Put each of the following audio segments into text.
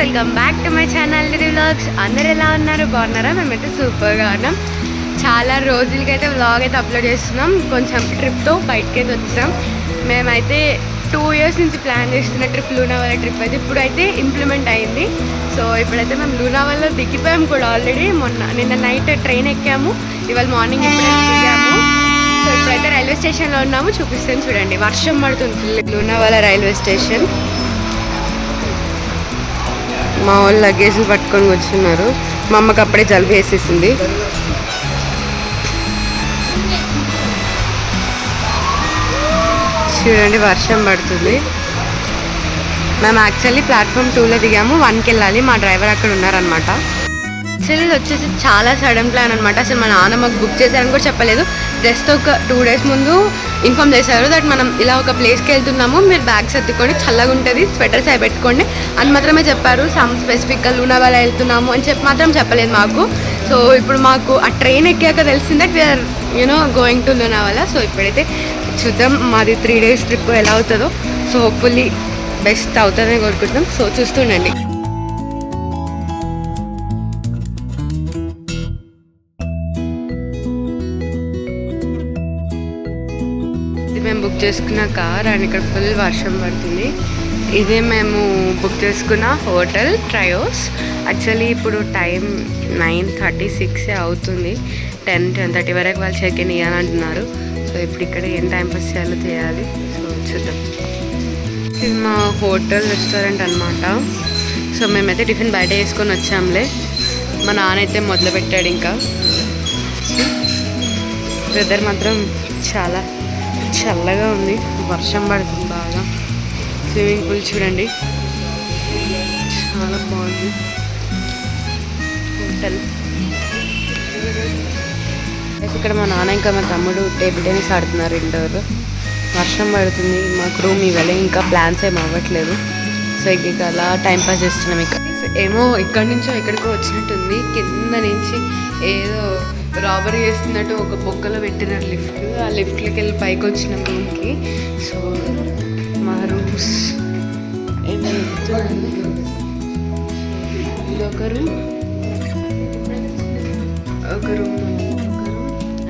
Welcome back to my channel లిరి vlogs. అందరు ఎలా ఉన్నారు? బాగున్నారా? మేమైతే సూపర్గా ఉన్నాం. చాలా రోజులకైతే వ్లాగ్ అయితే అప్లోడ్ చేస్తున్నాం. కొంచెం ట్రిప్తో బయటకి అయితే వచ్చాం. మేమైతే 2 years నుంచి ప్లాన్ చేస్తున్న ట్రిప్ లూనావాలా ట్రిప్ అయితే ఇప్పుడైతే ఇంప్లిమెంట్ అయింది. సో ఇప్పుడైతే మేము లూనావాలా దిగిపోయాము కూడా ఆల్రెడీ. నిన్న నైట్ ట్రైన్ ఎక్కాము, ఇవాళ మార్నింగ్ ఇప్పుడైతే దిగాము. సో ఇప్పుడైతే రైల్వే స్టేషన్లో ఉన్నాము, చూపిస్తాను చూడండి. వర్షం పడుతుంది. Lonavala railway station. మా వాళ్ళు లగేజ్లు పట్టుకొని కూర్చున్నారు. మా అమ్మకి అప్పుడే జలుబు వేసేసింది. చూడండి వర్షం పడుతుంది. మేము యాక్చువల్లీ ప్లాట్ఫామ్ 2లో దిగాము. 1కి వెళ్ళాలి. మా డ్రైవర్ అక్కడ ఉన్నారనమాట. యాక్చువల్లీ ఇది వచ్చేసి చాలా సడన్ ప్లాన్ అనమాట. అసలు మా నాన్న మాకు బుక్ చేశారని కూడా చెప్పలేదు. జస్ట్ ఒక 2 days ముందు ఇన్ఫామ్ చేశారు దట్ మనం ఇలా ఒక ప్లేస్కి వెళ్తున్నాము, మీరు బ్యాగ్స్ ఎత్తుకొని చల్లగా ఉంటుంది, స్వెటర్స్ అవి పెట్టుకోండి అని మాత్రమే చెప్పారు. సమ్ స్పెసిఫిక్గా లూనావాలా వెళ్తున్నాము అని చెప్పి మాత్రం చెప్పలేదు మాకు. సో ఇప్పుడు మాకు ఆ ట్రైన్ ఎక్కాక తెలిసింది that we're going to Lonavala. So ఇప్పుడైతే చూద్దాం మాది 3 days ట్రిప్ ఎలా అవుతుందో. సో హోప్ఫుల్లీ బెస్ట్ అవుతుందని కోరుకుంటున్నాం. సో చూస్తుండండి. మేము బుక్ చేసుకున్న కార్ అండ్ ఇక్కడ ఫుల్ వర్షం పడుతుంది. ఇదే మేము బుక్ చేసుకున్న హోటల్ ట్రయోస్. యాక్చువల్లీ ఇప్పుడు టైం 9:36 అవుతుంది. 10-10:30 వరకు వాళ్ళు చెక్ ఇన్ ఇవ్వాలంటున్నారు. సో ఇప్పుడు ఇక్కడ ఏం టైం పాస్ చేయాలో చేయాలి. సో చూద్దాం. ఇది మా హోటల్ రెస్టారెంట్ అనమాట. సో మేమైతే టిఫిన్ బయట వేసుకొని వచ్చాంలే. మా నాన్న అయితే మొదలు పెట్టాడు. ఇంకా వెదర్ మాత్రం చాలా చల్లగా ఉంది, వర్షం పడుతుంది బాగా. స్విమ్మింగ్ పూల్ చూడండి, చాలా బాగుంది హోటల్. ఇక్కడ మా నాన్న ఇంకా మా తమ్ముడు టేబుల్ టెన్నిస్ ఆడుతున్నారు ఇండోర్. వర్షం పడుతుంది. మాకు రూమ్ ఇవ్వలే, ఇంకా ప్లాన్స్ ఏమి అవ్వట్లేదు. సో ఇక అలా టైంపాస్ చేస్తున్నాం. ఇక ఏమో ఇక్కడి నుంచో ఎక్కడికో వచ్చినట్టుంది. కింద నుంచి ఏదో రాబరీ చేస్తున్నట్టు ఒక బొక్కలో పెట్టినారు లిఫ్ట్. ఆ లిఫ్ట్లోకి వెళ్ళి పైకి వచ్చినాం రూమ్కి. సో మా రూమ్స్ ఏమి ఇది ఒక రూమ్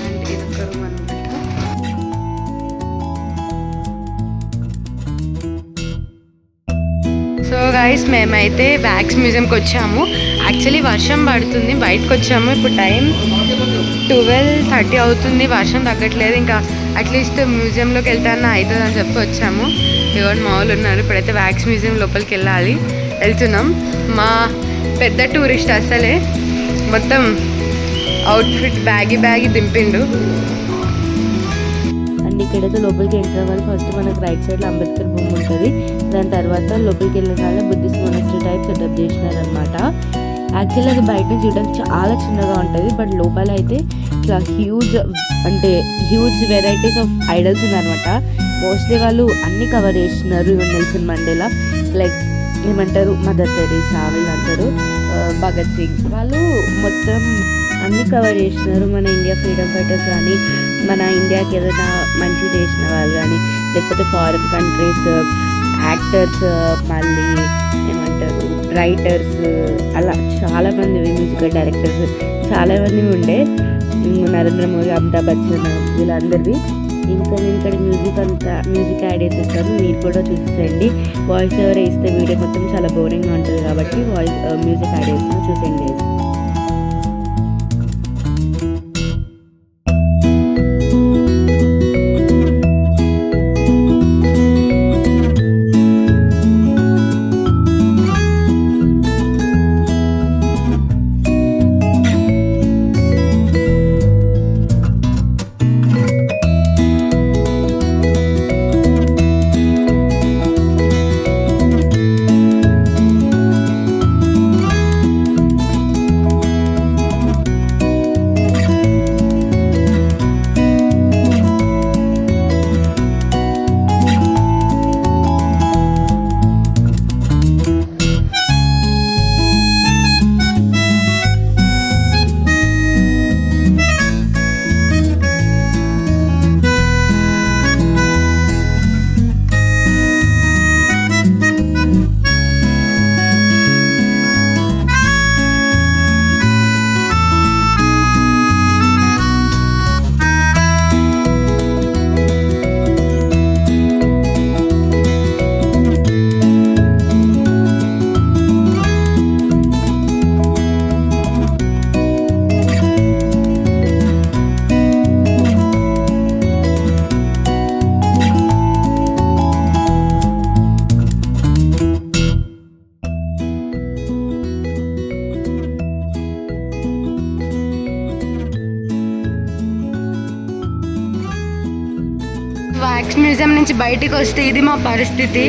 అండ్ ఇది ఒక రూమ్ అనమాట. సో గైస్ మేమైతే వ్యాక్స్ మ్యూజియంకి వచ్చాము. యాక్చువల్లీ వర్షం పడుతుంది, బయటకు వచ్చాము. ఇప్పుడు టైం 12:30 అవుతుంది. వర్షం తగ్గట్లేదు. ఇంకా అట్లీస్ట్ మ్యూజియంలోకి వెళ్తాను అవుతుంది అని చెప్పి వచ్చాము. ఇవ్వండి మా వాళ్ళు ఉన్నారు. ఇప్పుడైతే వ్యాక్స్ మ్యూజియం లోపలికి వెళ్తున్నాం. మా పెద్ద టూరిస్ట్ అసలే మొత్తం అవుట్ఫిట్ బ్యాగీ దింపిండు. అండ్ ఇక్కడైతే లోపలికి ఎంటర్ అవ్వాలి. ఫస్ట్ మనకు రైట్ సైడ్లో అంబేద్కర్ బొమ్మ ఉంటుంది. దాని తర్వాత లోపలికి వెళ్ళిన వాళ్ళ బుద్ధిస్ట్ మొనాస్ట్రీ టైప్ సెటప్ చేసినారనమాట. యాక్చువల్లీ అది బయట చూడడానికి చాలా చిన్నగా ఉంటుంది, బట్ లోపల అయితే ఇట్లా హ్యూజ్ వెరైటీస్ ఆఫ్ ఐడల్స్ ఉన్నాయన్నమాట. మోస్ట్లీ వాళ్ళు అన్ని కవర్ చేస్తున్నారు. ఈవెన్ నెల్సన్ మండేలా, లైక్ ఏమంటారు, మదర్ తెరీసా, వీళ్ళందరూ భగత్ సింగ్, వాళ్ళు మొత్తం అన్ని కవర్ చేస్తున్నారు. మన ఇండియా ఫ్రీడమ్ ఫైటర్స్ కానీ, మన ఇండియాకి ఏదైనా మంచి చేసిన వాళ్ళు కానీ, లేకపోతే ఫారిన్ కంట్రీస్ యాక్టర్స్, మళ్ళీ ఏమంటారు రైటర్స్, అలా చాలామంది మ్యూజికల్ డైరెక్టర్స్ చాలామంది ఉండే. నరేంద్ర మోదీ, అమితాబ్ బచ్చన్, వీళ్ళందరివి. ఇంకా నేను ఇక్కడ మ్యూజిక్ యాడ్ చేసేస్తాను, మీరు కూడా చూసేయండి. వాయిస్ ఓవర్ వేస్తే వీడియో మొత్తం చాలా బోరింగ్గా ఉంటుంది కాబట్టి మ్యూజిక్ యాడ్ చేస్తాను, చూసేయండి. నుంచి బయటికి వస్తే ఇది మా పరిస్థితి.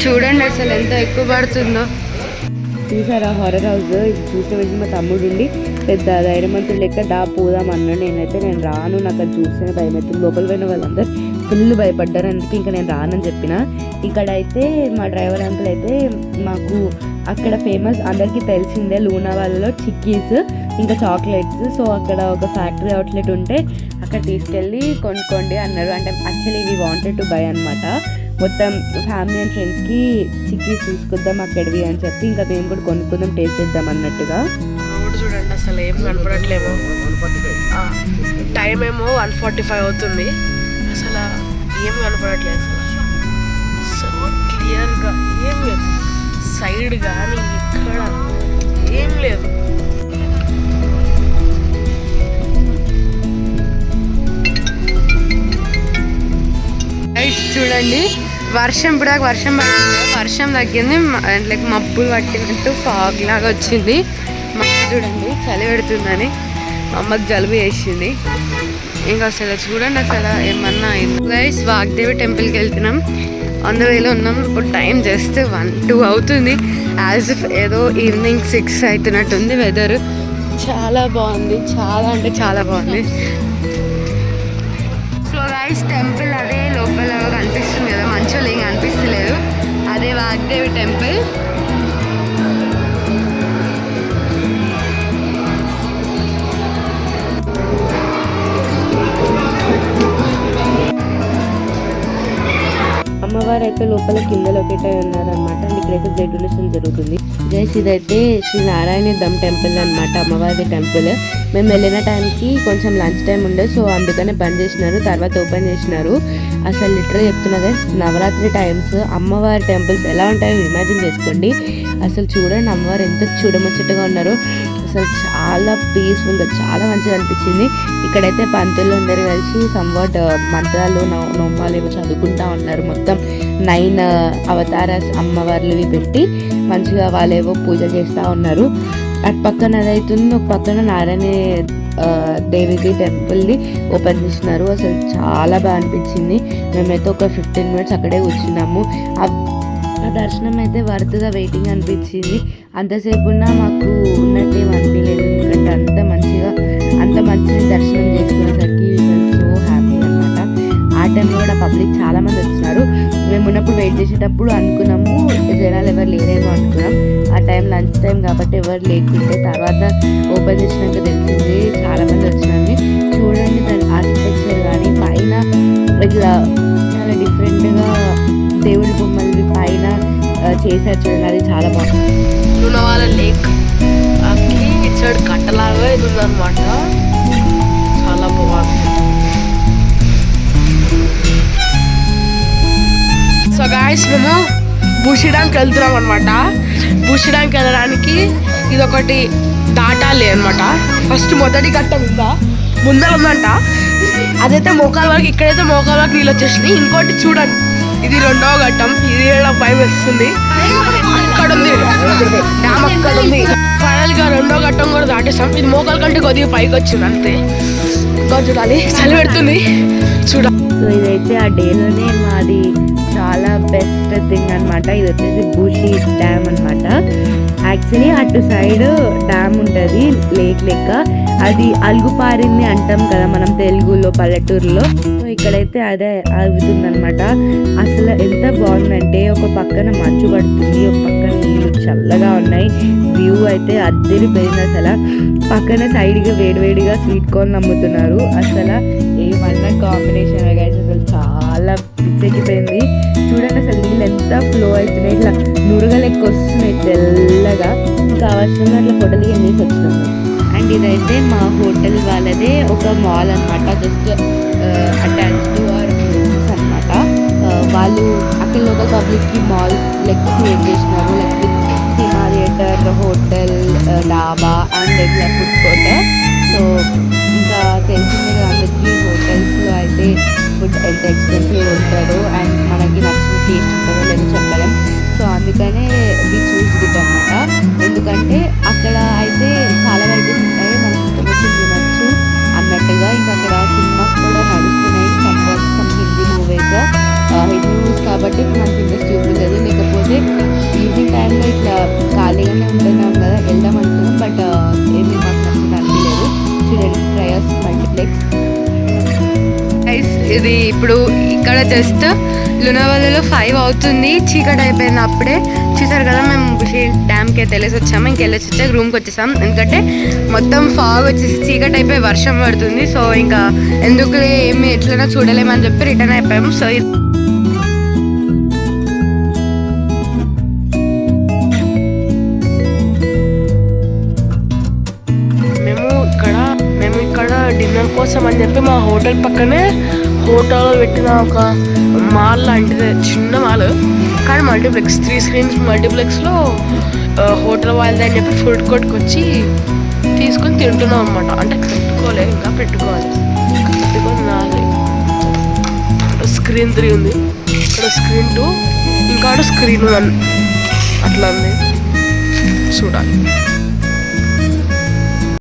చూడండి అసలు ఎంత ఎక్కువ పడుతుందో. చూసారా హారర్ హౌస్? ఇది చూసిన వెంటనే మా తమ్ముడు ఉండి పెద్ద ధైర్యవంతుడు లెక్క పోదాం అన్నాడు. నేను రాను, నాకు అది చూస్తేనే భయం అవుతుంది. లోపల పోయిన వాళ్ళందరూ ఫుల్ భయపడ్డారు, అందుకే ఇంకా నేను రానని చెప్పిన. ఇక్కడైతే మా డ్రైవర్ అంకుల్ అయితే మాకు అక్కడ ఫేమస్ అందరికీ తెలిసిందే లూనావాలలో చిక్కీస్ ఇంకా చాక్లెట్స్. సో అక్కడ ఒక ఫ్యాక్టరీ అవుట్లెట్ ఉంటే అక్కడ తీసుకెళ్ళి కొనుక్కోండి అన్నారు. అంటే యాక్చువల్లీ ఇవి వాంటెడ్ టు బై అనమాట. మొత్తం ఫ్యామిలీ అండ్ ఫ్రెండ్స్కి చిక్కీస్ తీసుకొద్దాం అక్కడివి అని చెప్పి ఇంకా మేము కూడా కొనుక్కుందాం, టేస్ట్ చేద్దాం అన్నట్టుగా. రోడ్ చూడండి అసలు ఏం కనపడట్లేమో. టైం ఏమో 1:45 అవుతుంది. అసలు ఏం కనపడట్లేదు. అసలు క్లియర్గా ఏం లేదు, సైడ్ కానీ ఇక్కడ ఏం లేదు. చూడండి వర్షం ఇప్పుడు వర్షం పడుతుంది, వర్షం తగ్గింది, లైక్ మబ్బులు పట్టినట్టు ఫాగ్ లాగా వచ్చింది. మా చూడండి చలి పెడుతుందని మా అమ్మకి జలుబు చేసింది. ఇంకా అసలు చూడండి అసలు ఏమన్నా గైస్ వాగ్దేవి టెంపుల్కి వెళ్తున్నాం, ఆన్ ద వేలో ఉన్నాం. ఇప్పుడు టైం జస్ట్ 1-2 అవుతుంది. యాజ్ ఇఫ్ ఏదో ఈవినింగ్ 6 అవుతున్నట్టుంది. వెదర్ చాలా బాగుంది, చాలా అంటే చాలా బాగుంది. సో గైస్ టెంపుల్ అదే లోపల కనిపిస్తుంది కదా, మంచిగా ఏం కనిపిస్తలేదు, అదే వాగ్దేవి టెంపుల్. అమ్మవారు అయితే లోపల కింద లొకేట్ అయి ఉన్నారనమాట. అండ్ ఇక్కడైతే బ్లడ్ డొనేషన్ జరుగుతుంది. గైస్ ఇదైతే శ్రీ నారాయణ దమ్ టెంపుల్ అనమాట, అమ్మవారి టెంపుల్. మేము వెళ్ళిన టైంకి కొంచెం లంచ్ టైం ఉండే, సో అందుకనే బంద్ చేసినారు, తర్వాత ఓపెన్ చేసినారు. అసలు లిటరల్ చెప్తున్నా గైస్, నవరాత్రి టైమ్స్ అమ్మవారి టెంపుల్స్ ఎలా ఉంటాయో ఇమాజిన్ చేసుకోండి. అసలు చూడండి అమ్మవారు ఎంత చూడముచ్చటగా ఉన్నారో. అసలు చాలా పీస్ఫుల్గా చాలా మంచిగా అనిపించింది. ఇక్కడైతే పంతులు అందరూ కలిసి సంవాట్ మంత్రాలు నోమాలు ఏమో చదువుకుంటా ఉన్నారు. మొత్తం 9 అవతార అమ్మవార్లు పెట్టి మంచిగా వాళ్ళేవో పూజ చేస్తూ ఉన్నారు. అటు పక్కన అదైతుంది, ఒక పక్కన నారాయణ దేవిది టెంపుల్ని ఓపెన్ చేసినారు. అసలు చాలా బాగా అనిపించింది. మేమైతే ఒక 15 మినిట్స్ అక్కడే కూర్చున్నాము. ఆ దర్శనం అయితే వర్త్గా వెయిటింగ్ అనిపించింది. అంతసేపు ఉన్నా మాకు ఉన్నట్టేం అనిపించలేదు, ఎందుకంటే అంత మంచి దర్శనం చేసుకునేసరికి సో హ్యాపీ అనమాట. ఆ టైంలో కూడా పబ్లిక్ చాలా మంది వచ్చినారు. మేము ఉన్నప్పుడు వెయిట్ చేసేటప్పుడు అనుకున్నాము జనాలు ఎవరు లేరేమో అనుకున్నాం. ఆ టైం లంచ్ టైం కాబట్టి ఎవరు లేకుంటే, తర్వాత ఓపెన్ చేసినాక తెలిసింది చాలా మంది వచ్చినారని. చూడండి దాని ఆర్కిటెక్చర్ కానీ పైన ఇట్లా చాలా డిఫరెంట్గా దేవుడి బొమ్మలు పైన చేశారు చూడండి, అది చాలా బాగుంది. లూనావాల లేక్ ఇటు సైడ్ కట్టలాగా ఇది ఉందన్నమాట, చాలా బాగుంది. సో గాయస్ మేము బుషిడానికి వెళ్తున్నాం అనమాట. బుషిడానికి వెళ్ళడానికి ఇది ఒకటి దాటాలి అనమాట. ఫస్ట్ మొదటి ఘట్టం ముందర ఉందంట, అదైతే మోకాల వరకు, ఇక్కడైతే మోకాల వరకు నీళ్ళు వచ్చేసినాయి. ఇంకోటి చూడండి, ఇది 2వ ఘట్టం, ఇది భయం వేస్తుంది. అక్కడ ఉంది డ్యామ్, అక్కడ ఉంది. ఫైనల్ గా 2వ ఘట్టం కూడా దాటేసాం. ఇది మోకాల కంటే కొద్దిగా పైకి వచ్చింది అంతే. ఇంకా చూడాలి, చలి పెడుతుంది చూడాలి. సో ఇదైతే ఆ డేలోనే మాది చాలా బెస్ట్ థింగ్ అనమాట. ఇది వచ్చేసి బూషి డ్యామ్ అనమాట. యాక్చువల్లీ అటు సైడ్ డ్యామ్ ఉంటుంది లేక్ లెక్క, అది అలుగుపారింది అంటాం కదా మనం తెలుగులో పల్లెటూరులో. సో ఇక్కడైతే అదే అవుతుందన్నమాట. అసలు ఎంత బాగుందంటే ఒక పక్కన మంచు పడుతుంది, ఒక పక్కన నీళ్ళు చల్లగా ఉన్నాయి. వ్యూ అయితే అద్దరిపోయింది. అసలు పక్కన సైడ్గా వేడివేడిగా స్వీట్ కార్న్ అమ్ముతున్నారు. అసలు ఏమన్నా కాంబినేషన్ గైస్, అసలు చాలా పిచ్చెక్కిపోయింది. చూడండి అసలు నీళ్ళు ఎంత ఫ్లో అవుతున్నాయి, ఇట్లా నురగలు ఎక్కువ వస్తున్నాయి తెల్లగా. ఇంకా అవసరంగా అట్లా ఫోటోలు చేసి వచ్చినాము. అండ్ ఇదైతే మా హోటల్ వాళ్ళదే ఒక మాల్ అనమాట, just attach to our homes అనమాట. వాళ్ళు అక్కడ లోకల్ పబ్లిక్కి మాల్ లెక్క క్రియేట్ చేసినారు, లైక్ సినిమా థియేటర్, హోటల్, డాబా అండ్ ఇట్లా ఫుడ్ కోర్ట్. సో ఇంకా తెలిసింది కదా అందరికీ, హోటల్స్లో అయితే ఫుడ్ ఎంత ఎక్స్పెన్సివ్ ఉంటాడో అండ్ మనకి నచ్చిన టేస్ట్ ఉంటుందో లేదో చెప్పలేం. సో అందుకనే వి చూస్ ఇట్ అనమాట. ఎందుకంటే అక్కడ అయితే చాలా వెరైటీస్ ఉంటాయి, మనకి ఇష్టం వచ్చి తినచ్చు అన్నట్టుగా. ఇంకా అక్కడ సినిమాస్ కూడా నడుస్తున్నాయి, సమ్ హిందీ మూవీస్. ఇక్కడ జస్ట్ లునావాలలో 5 అవుతుంది, చీకటి అయిపోయింది అప్పుడే. చూసారు కదా మేము బుషి డ్యామ్కి అయితే వెళ్ళేసి వచ్చాము. ఇంకెళ్ళేసి వచ్చాక రూమ్కి వచ్చేసాం, ఎందుకంటే మొత్తం ఫాగ్ వచ్చేసి చీకటి అయిపోయి వర్షం పడుతుంది. సో ఇంకా ఎందుకు ఏమి ఎట్లైనా చూడలేమని చెప్పి రిటర్న్ అయిపోయాము. సో మేము ఇక్కడ డిన్నర్ కోసం అని చెప్పి మా హోటల్ పక్కనే హోటల్లో పెట్టిన ఒక మాల్ లాంటిది, చిన్న మాల్ కానీ మల్టీప్లెక్స్, 3 స్క్రీన్స్ మల్టీప్లెక్స్లో హోటల్ వాళ్ళది అని చెప్పి ఫుడ్ కోర్ట్కి వచ్చి తీసుకొని తింటున్నాం అనమాట. అంటే పెట్టుకోలే, ఇంకా పెట్టుకోవాలి. నాది స్క్రీన్ 3 ఉంది, ఇక్కడ స్క్రీన్ 2, ఇంకా స్క్రీన్ 1 అట్లా ఉంది, చూడాలి.